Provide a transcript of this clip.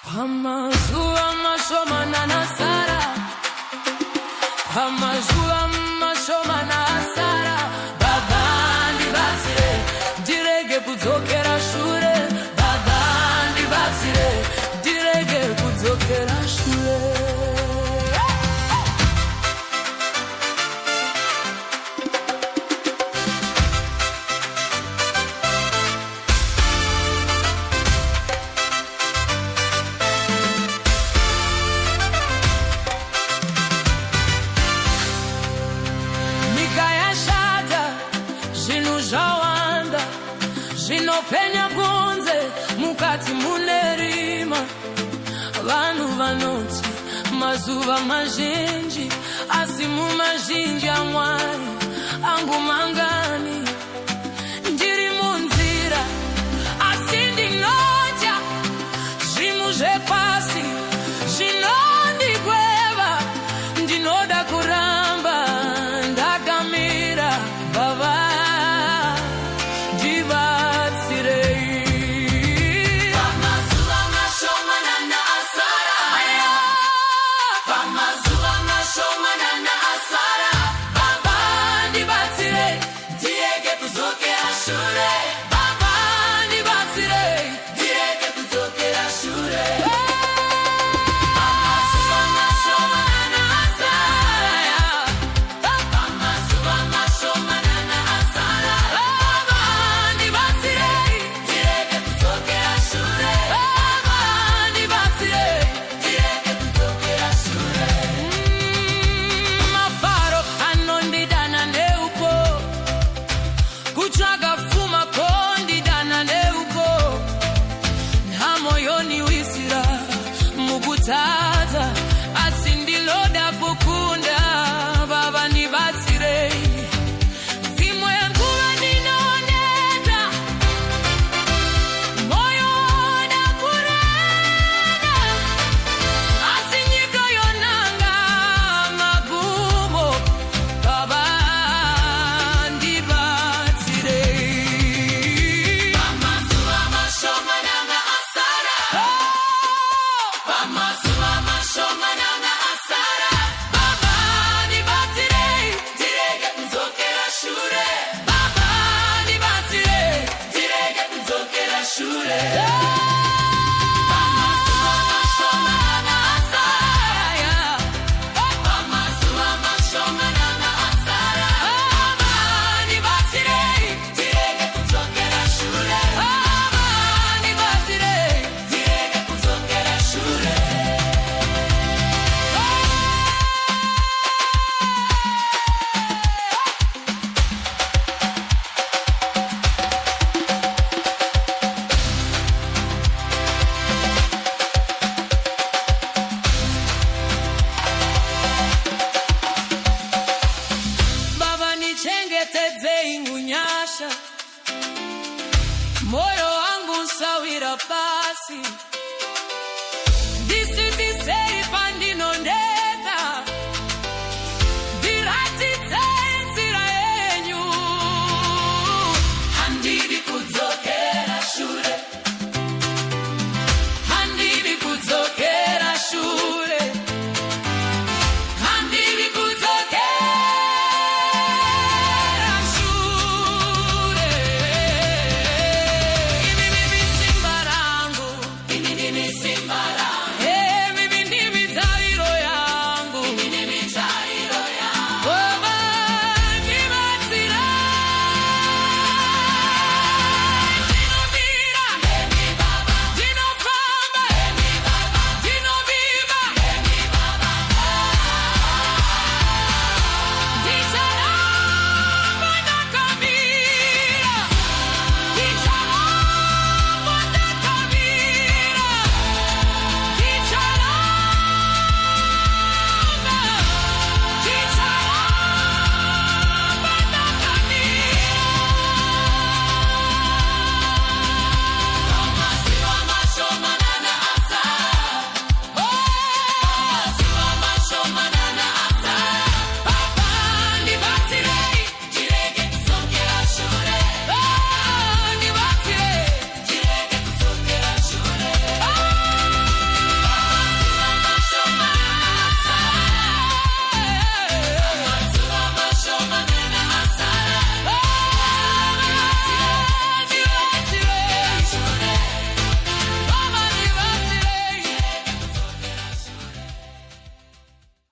Amazuba mashoma na nasara, amazuba mashoma na asara. Baba ndibatsire direge kudzokera shure. Baba ndibatsire direge kudzokera shure. Penya gunze mukati munerima vanhu vanoti mazuva mazhinji asi mumazhinji aMwari angu mangani. Ndiri munzira asi ndinotya zvinhu zvepasi zvinondigweva. Ndinoda kuramba ndakamira. Baba asindiloda kukunda. Baba ndibatsire zimwe nguva ndinoneta moyo woda kurena asi nyika yonanga magumo. Baba ndibatsire amazuva mashoma nanga asara. Moyo wangu sawira basi.